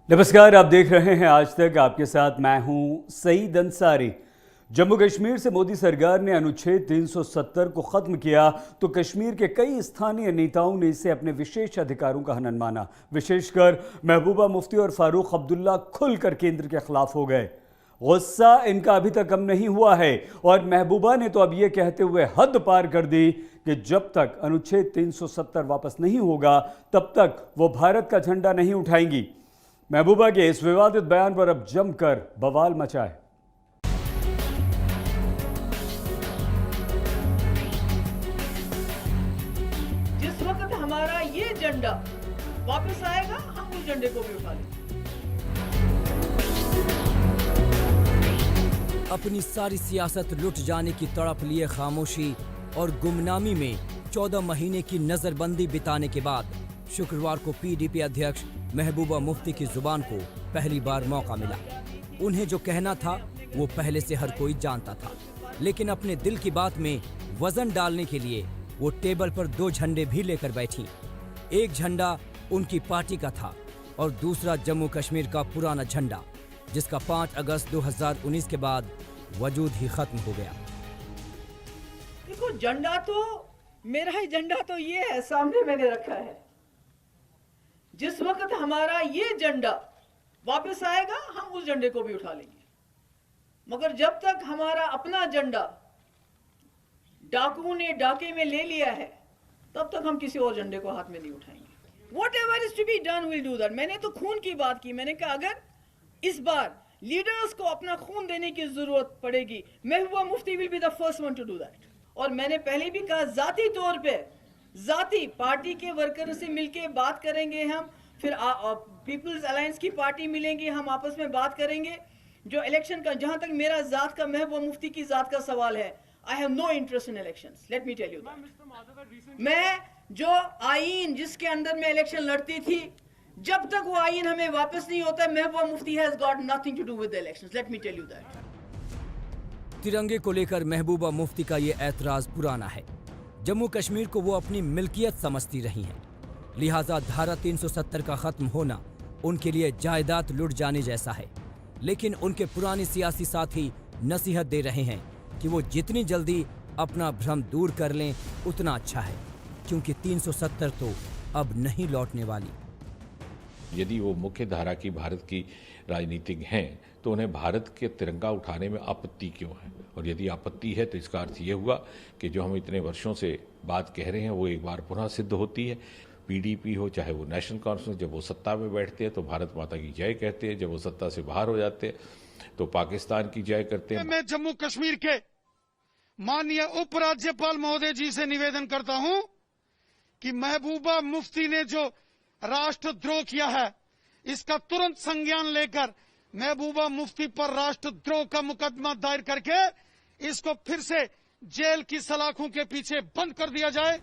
नमस्कार, आप देख रहे हैं आज तक। आपके साथ मैं हूं सईद अंसारी। जम्मू कश्मीर से मोदी सरकार ने अनुच्छेद 370 को खत्म किया तो कश्मीर के कई स्थानीय नेताओं ने इसे अपने विशेष अधिकारों का हनन माना। विशेषकर महबूबा मुफ्ती और फारूक अब्दुल्ला खुलकर केंद्र के खिलाफ हो गए। गुस्सा इनका अभी तक कम नहीं हुआ है और महबूबा ने तो अब यह कहते हुए हद पार कर दी कि जब तक अनुच्छेद 370 वापस नहीं होगा तब तक वो भारत का झंडा नहीं उठाएंगी। महबूबा के इस विवादित बयान पर अब जमकर बवाल मचा है। जिस वक्त हमारा ये झंडा वापस आएगा हम उस झंडे को भी उठा लेंगे। अपनी सारी सियासत लुट जाने की तड़प लिए खामोशी और गुमनामी में 14 महीने की नजरबंदी बिताने के बाद शुक्रवार को पीडीपी अध्यक्ष महबूबा मुफ्ती की जुबान को पहली बार मौका मिला। उन्हें जो कहना था वो पहले से हर कोई जानता था, लेकिन अपने दिल की बात में वजन डालने के लिए वो टेबल पर 2 झंडे भी लेकर बैठी। एक झंडा उनकी पार्टी का था और दूसरा जम्मू कश्मीर का पुराना झंडा, जिसका 5 अगस्त 2019 के बाद वजूद ही खत्म हो गया। देखो, झंडा तो मेरा ही झंडा तो ये है, सामने मैंने रखा है। जिस वक्त हमारा ये झंडा वापस आएगा हम उस झंडे को भी उठा लेंगे, मगर जब तक हमारा अपना झंडा डाकुओं ने डाके में ले लिया है तब तक हम किसी और झंडे को हाथ में नहीं उठाएंगे। Whatever is to be done we'll do that। मैंने तो खून की बात की। मैंने कहा अगर इस बार लीडर्स को अपना खून देने की जरूरत पड़ेगी, Mehbooba Mufti will be the first one to do that. और मैंने पहले भी कहा, जाती तौर पे जाती पार्टी के वर्कर से मिलके बात करेंगे हम, फिर पीपल्स अलायंस की पार्टी मिलेंगी, हम आपस में बात करेंगे। जो इलेक्शन का, जहां तक मेरा जात का, महबूबा मुफ्ती की जात का सवाल है, I have no interest in elections, let me tell you that. मैं जो आईन जिसके अंदर मैं इलेक्शन लड़ती थी, जब तक वो आईन हमें वापस नहीं होता, Mehbooba Mufti has got nothing to do with the elections, let me tell you that. तिरंगे को लेकर महबूबा मुफ्ती का ये ऐतराज पुराना है। जम्मू कश्मीर को वो अपनी मिल्कियत समझती रही हैं, लिहाजा धारा 370 का खत्म होना उनके लिए जायदाद लुट जाने जैसा है। लेकिन उनके पुराने सियासी साथी नसीहत दे रहे हैं कि वो जितनी जल्दी अपना भ्रम दूर कर लें उतना अच्छा है, क्योंकि 370 तो अब नहीं लौटने वाली। यदि वो मुख्य धारा की भारत की राजनीतिक हैं तो उन्हें भारत के तिरंगा उठाने में आपत्ति क्यों है? और यदि आपत्ति है तो इसका अर्थ ये हुआ कि जो हम इतने वर्षों से बात कह रहे हैं वो एक बार पुनः सिद्ध होती है। पीडीपी हो चाहे वो नेशनल कॉन्फ्रेंस, जब वो सत्ता में बैठते हैं तो भारत माता की जय कहते हैं, जब वो सत्ता से बाहर हो जाते हैं तो पाकिस्तान की जय करते हैं। मैं जम्मू कश्मीर के माननीय उपराज्यपाल महोदय जी से निवेदन करता हूं कि महबूबा मुफ्ती ने जो राष्ट्रद्रोह किया है, इसका तुरंत संज्ञान लेकर महबूबा मुफ्ती पर राष्ट्रद्रोह का मुकदमा दायर करके इसको फिर से जेल की सलाखों के पीछे बंद कर दिया जाए।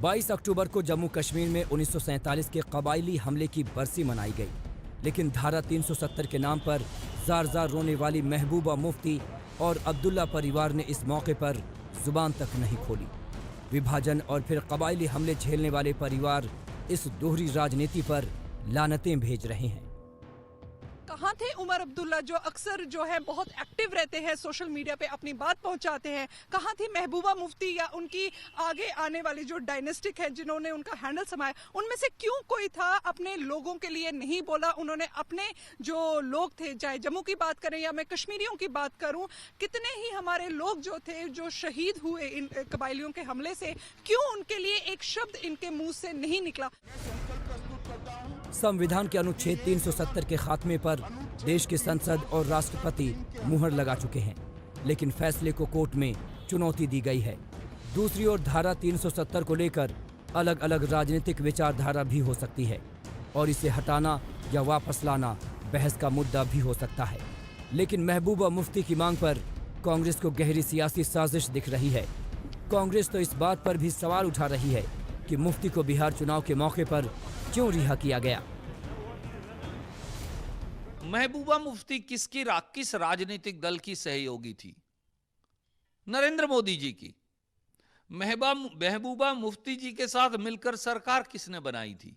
22 अक्टूबर को जम्मू कश्मीर में 1947 के कबायली हमले की बरसी मनाई गई, लेकिन धारा 370 के नाम पर जार जार रोने वाली महबूबा मुफ्ती और अब्दुल्ला परिवार ने इस मौके पर जुबान तक नहीं खोली। विभाजन और फिर कबायली हमले झेलने वाले परिवार इस दोहरी राजनीति पर लानतें भेज रहे हैं। कहाँ थे उमर अब्दुल्ला, जो अक्सर जो है बहुत एक्टिव रहते हैं, सोशल मीडिया पे अपनी बात पहुंचाते हैं? कहाँ थी महबूबा मुफ्ती या उनकी आगे आने वाली जो डायनेस्टिक है जिन्होंने उनका हैंडल समाया? उनमें से क्यों कोई था अपने लोगों के लिए नहीं बोला? उन्होंने अपने जो लोग थे, चाहे जम्मू की बात करें या मैं कश्मीरियों की बात करूं, कितने ही हमारे लोग जो थे जो शहीद हुए इन कबायलियों के हमले से, क्यों उनके लिए एक शब्द इनके मुंह से नहीं निकला? संविधान के अनुच्छेद 370 के खात्मे पर देश के संसद और राष्ट्रपति मुहर लगा चुके हैं, लेकिन फैसले को कोर्ट में चुनौती दी गई है। दूसरी ओर धारा 370 को लेकर अलग अलग राजनीतिक विचारधारा भी हो सकती है और इसे हटाना या वापस लाना बहस का मुद्दा भी हो सकता है। लेकिन महबूबा मुफ्ती की मांग पर कांग्रेस को गहरी सियासी साजिश दिख रही है। कांग्रेस तो इस बात पर भी सवाल उठा रही है कि मुफ्ती को बिहार चुनाव के मौके पर क्यों रिहा किया गया। महबूबा मुफ्ती किस राजनीतिक दल की सहयोगी थी? नरेंद्र मोदी जी की। महबूबा मुफ्ती जी के साथ मिलकर सरकार किसने बनाई थी?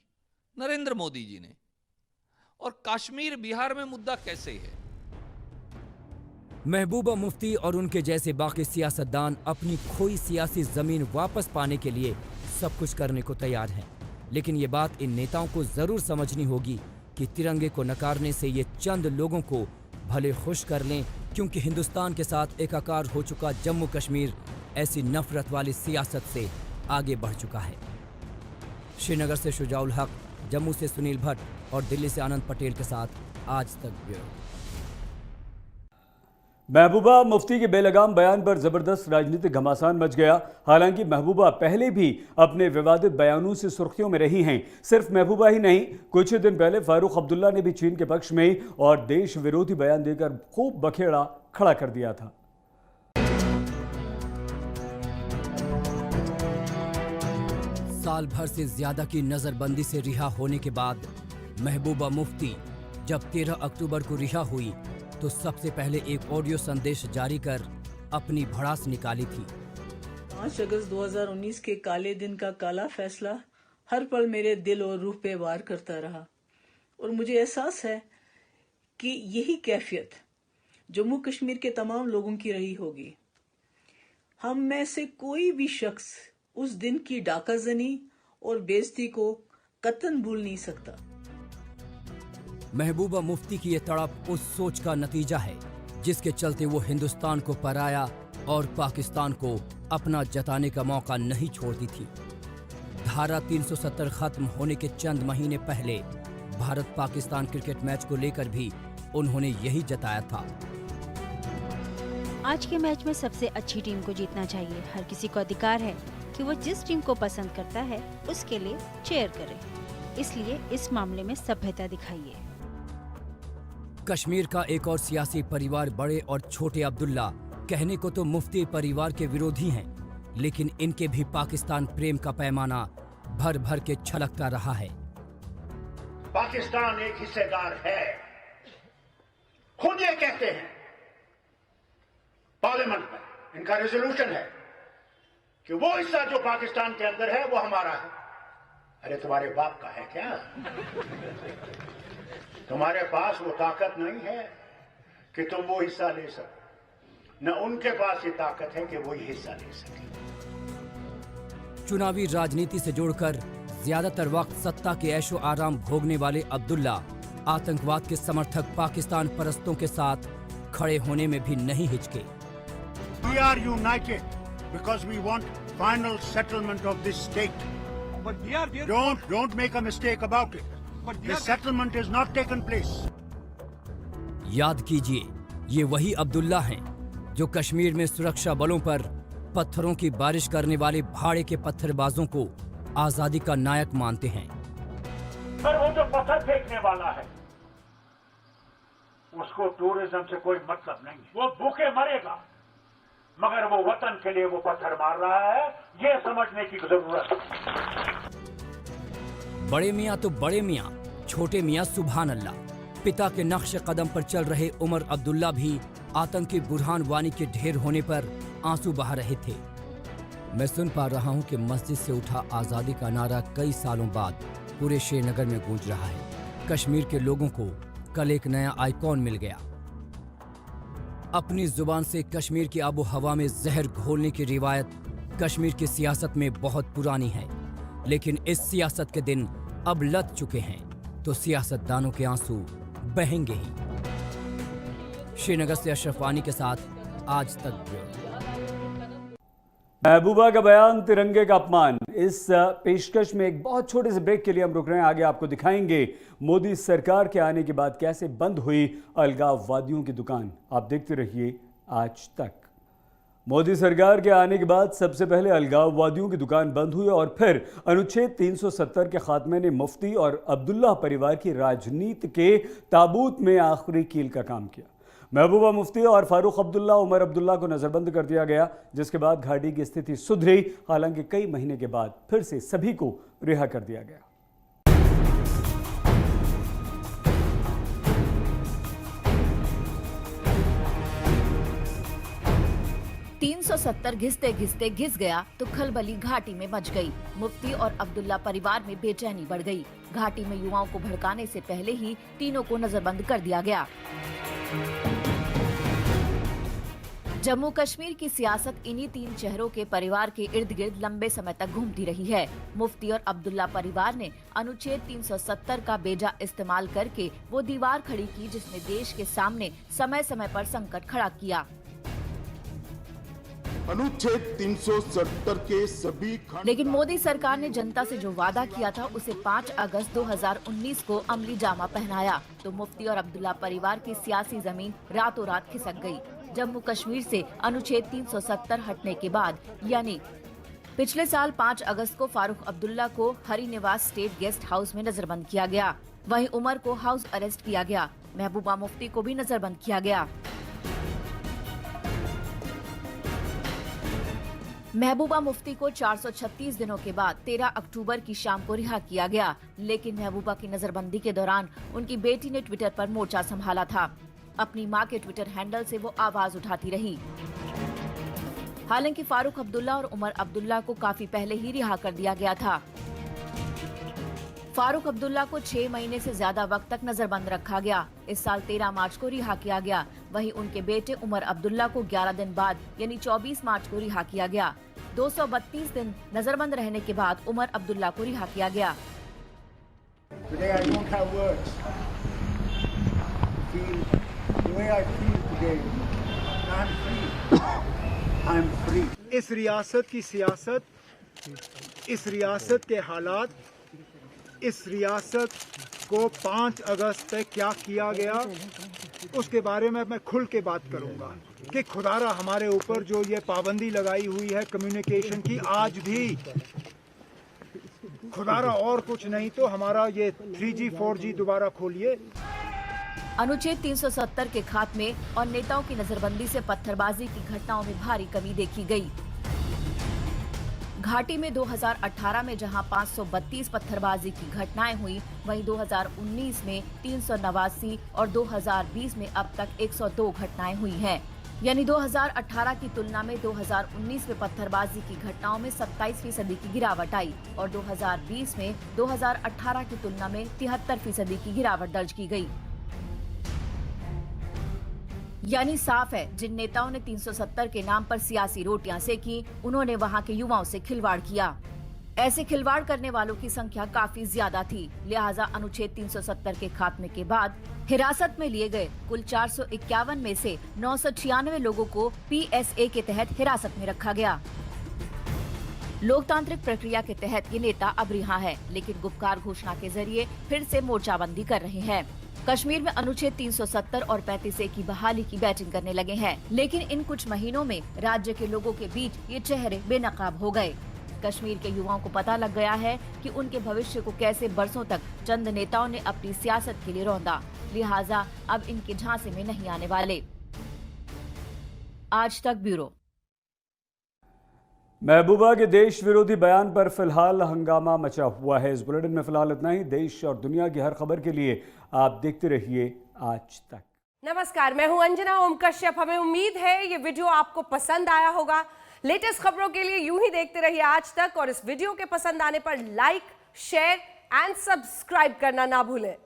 नरेंद्र मोदी जी ने। और कश्मीर बिहार में मुद्दा कैसे है? महबूबा मुफ्ती और उनके जैसे बाकी सियासतदान अपनी खोई सियासी जमीन वापस पाने के लिए सब कुछ करने को तैयार हैं। लेकिन ये बात इन नेताओं को जरूर समझनी होगी कि तिरंगे को नकारने से ये चंद लोगों को भले खुश कर लें, क्योंकि हिंदुस्तान के साथ एकाकार हो चुका जम्मू कश्मीर ऐसी नफरत वाली सियासत से आगे बढ़ चुका है। श्रीनगर से शुजाउल हक, जम्मू से सुनील भट्ट और दिल्ली से आनंद पटेल के साथ आज तक ब्यूरो। महबूबा मुफ्ती के बेलगाम बयान पर जबरदस्त राजनीतिक घमासान मच गया। हालांकि महबूबा पहले भी अपने विवादित बयानों से सुर्खियों में रही हैं। सिर्फ महबूबा ही नहीं, कुछ ही दिन पहले फारूक अब्दुल्ला ने भी चीन के पक्ष में और देश विरोधी बयान देकर खूब बखेड़ा खड़ा कर दिया था। साल भर से ज्यादा की नजरबंदी से रिहा होने के बाद महबूबा मुफ्ती जब 13 अक्टूबर को रिहा हुई तो सबसे पहले एक ऑडियो संदेश जारी कर अपनी भड़ास निकाली थी। 5 अगस्त 2019 के काले दिन का काला फैसला हर पल मेरे दिल और रूह पे वार करता रहा और मुझे एहसास है कि यही कैफियत जम्मू कश्मीर के तमाम लोगों की रही होगी। हम में से कोई भी शख्स उस दिन की डाकाजनी और बेइज्जती को कतन भूल नहीं सकता। महबूबा मुफ्ती की ये तड़प उस सोच का नतीजा है जिसके चलते वो हिंदुस्तान को पराया और पाकिस्तान को अपना जताने का मौका नहीं छोड़ती थी। धारा 370 खत्म होने के चंद महीने पहले भारत पाकिस्तान क्रिकेट मैच को लेकर भी उन्होंने यही जताया था। आज के मैच में सबसे अच्छी टीम को जीतना चाहिए। हर किसी को अधिकार है कि वो जिस टीम को पसंद करता है उसके लिए चीयर करे, इसलिए इस मामले में सभ्यता दिखाइए। कश्मीर का एक और सियासी परिवार बड़े और छोटे अब्दुल्ला कहने को तो मुफ्ती परिवार के विरोधी हैं, लेकिन इनके भी पाकिस्तान प्रेम का पैमाना भर भर के छलकता रहा है। पाकिस्तान एक हिस्सेदार है, खुद ये कहते हैं, पार्लियामेंट में इनका रेजोल्यूशन है कि वो हिस्सा जो पाकिस्तान के अंदर है वो हमारा है। अरे तुम्हारे बाप का है क्या? तुम्हारे पास वो ताकत नहीं है कि तुम वो हिस्सा ले सको, न उनके पास ये ताकत है कि वो ये हिस्सा ले सके। चुनावी राजनीति से जोड़कर ज्यादातर वक्त सत्ता के ऐशो आराम भोगने वाले अब्दुल्ला आतंकवाद के समर्थक पाकिस्तान परस्तों के साथ खड़े होने में भी नहीं हिचके। We are united because we want final settlement of this state. Don't make a mistake about it. The settlement is not taken place. याद कीजिए, ये वही अब्दुल्ला हैं जो कश्मीर में सुरक्षा बलों पर पत्थरों की बारिश करने वाले भाड़े के पत्थरबाजों को आजादी का नायक मानते हैं। पर वो जो पत्थर फेंकने वाला है उसको टूरिज्म से कोई मतलब नहीं, वो भूखे मरेगा, मगर वो वतन के लिए वो पत्थर मार रहा है, ये समझने की जरूरत है। बड़े मियाँ तो बड़े मियाँ, छोटे मियाँ सुभान अल्लाह। पिता के नक्श कदम पर चल रहे उमर अब्दुल्ला भी आतंकी बुरहान वानी के ढेर होने पर आंसू बहा रहे थे। मैं सुन पा रहा हूँ कि मस्जिद से उठा आजादी का नारा कई सालों बाद पूरे श्रीनगर में गूंज रहा है। कश्मीर के लोगों को कल एक नया आइकॉन मिल गया। अपनी जुबान से कश्मीर की आबो हवा में जहर घोलने की रिवायत कश्मीर की सियासत में बहुत पुरानी है, लेकिन इस सियासत के दिन अब लद चुके हैं तो सियासतदानों के आंसू बहेंगे ही। श्रीनगर से अशरफ वानी के साथ आज तक ब्यूरो। महबूबा का बयान तिरंगे का अपमान। इस पेशकश में एक बहुत छोटे से ब्रेक के लिए हम रुक रहे हैं। आगे आपको दिखाएंगे मोदी सरकार के आने के बाद कैसे बंद हुई अलगाववादियों की दुकान। आप देखते रहिए आज तक। मोदी सरकार के आने के बाद सबसे पहले अलगाववादियों की दुकान बंद हुई और फिर अनुच्छेद 370 के खात्मे ने मुफ्ती और अब्दुल्ला परिवार की राजनीति के ताबूत में आखिरी कील का काम किया। महबूबा मुफ्ती और फारूक अब्दुल्ला, उमर अब्दुल्ला को नजरबंद कर दिया गया, जिसके बाद घाटी की स्थिति सुधरी। हालांकि कई महीने के बाद फिर से सभी को रिहा कर दिया गया। 370 घिसते घिसते घिस गया तो खलबली घाटी में मच गई। मुफ्ती और अब्दुल्ला परिवार में बेचैनी बढ़ गई। घाटी में युवाओं को भड़काने से पहले ही तीनों को नजरबंद कर दिया गया। जम्मू कश्मीर की सियासत इन्हीं तीन चेहरों के परिवार के इर्द गिर्द लंबे समय तक घूमती रही है। मुफ्ती और अब्दुल्ला परिवार ने अनुच्छेद 370 का बेजा इस्तेमाल करके वो दीवार खड़ी की जिसने देश के सामने समय समय पर संकट खड़ा किया। अनुच्छेद 370 के सभी लेकिन मोदी सरकार ने जनता से जो वादा किया था उसे 5 अगस्त 2019 को अमली जामा पहनाया तो मुफ्ती और अब्दुल्ला परिवार की सियासी जमीन रातों रात खिसक गई। जम्मू कश्मीर से अनुच्छेद 370 हटने के बाद यानी पिछले साल 5 अगस्त को फारूक अब्दुल्ला को Hari Niwas state guest house में नजरबंद किया गया। वहीं उमर को हाउस अरेस्ट किया गया। महबूबा मुफ्ती को भी नजरबंद किया गया। महबूबा मुफ्ती को 436 दिनों के बाद 13 अक्टूबर की शाम को रिहा किया गया। लेकिन महबूबा की नजरबंदी के दौरान उनकी बेटी ने ट्विटर पर मोर्चा संभाला था। अपनी मां के ट्विटर हैंडल से वो आवाज उठाती रही। हालांकि फारूक अब्दुल्ला और उमर अब्दुल्ला को काफी पहले ही रिहा कर दिया गया था। फारूक अब्दुल्ला को 6 महीने से ज्यादा वक्त तक नजरबंद रखा गया। इस साल 13 मार्च को रिहा किया गया। वहीं उनके बेटे उमर अब्दुल्ला को 11 दिन बाद यानी 24 मार्च को रिहा किया गया। 232 दिन नजरबंद रहने के बाद उमर अब्दुल्ला को रिहा किया गया। इस रियासत की सियासत, इस रियासत के हालात, इस रियासत को 5 अगस्त तक क्या किया गया उसके बारे में मैं खुल के बात करूंगा कि खुदारा हमारे ऊपर जो ये पाबंदी लगाई हुई है कम्युनिकेशन की, आज भी खुदारा और कुछ नहीं तो हमारा ये 3G 4G दोबारा खोलिए। अनुच्छेद 370 के खात्मे और नेताओं की नजरबंदी से पत्थरबाजी की घटनाओं में भारी कमी देखी गई। घाटी में 2018 में जहां 532 पत्थरबाजी की घटनाएं हुई, वहीं 2019 में 389 और 2020 में अब तक 102 घटनाएं हुई हैं। यानी 2018 की तुलना में 2019 में पत्थरबाजी की घटनाओं में 27% की गिरावट आई और 2020 में 2018 की तुलना में 73% की गिरावट दर्ज की गई। यानी साफ है, जिन नेताओं ने 370 के नाम पर सियासी रोटियां सेकी, उन्होंने वहां के युवाओं से खिलवाड़ किया। ऐसे खिलवाड़ करने वालों की संख्या काफी ज्यादा थी। लिहाजा अनुच्छेद 370 के खात्मे के बाद हिरासत में लिए गए कुल 451 में से 996 लोगों को PSA के तहत हिरासत में रखा गया। लोकतांत्रिक प्रक्रिया के तहत ये नेता अब रिहा है, लेकिन गुपकार घोषणा के जरिए फिर से मोर्चाबंदी कर रहे हैं। कश्मीर में अनुच्छेद 370 और 35A की बहाली की बैटिंग करने लगे हैं, लेकिन इन कुछ महीनों में राज्य के लोगों के बीच ये चेहरे बेनकाब हो गए। कश्मीर के युवाओं को पता लग गया है कि उनके भविष्य को कैसे बरसों तक चंद नेताओं ने अपनी सियासत के लिए रौंदा, लिहाजा अब इनके झांसे में नहीं आने वाले। आज तक ब्यूरो। महबूबा के देश विरोधी बयान पर फिलहाल हंगामा मचा हुआ है। इस बुलेटिन में फिलहाल इतना ही। देश और दुनिया की हर खबर के लिए आप देखते रहिए आज तक। नमस्कार, मैं हूं अंजना ओम कश्यप। हमें उम्मीद है ये वीडियो आपको पसंद आया होगा। लेटेस्ट खबरों के लिए यूं ही देखते रहिए आज तक और इस वीडियो के पसंद आने पर लाइक, शेयर एंड सब्सक्राइब करना ना भूलें।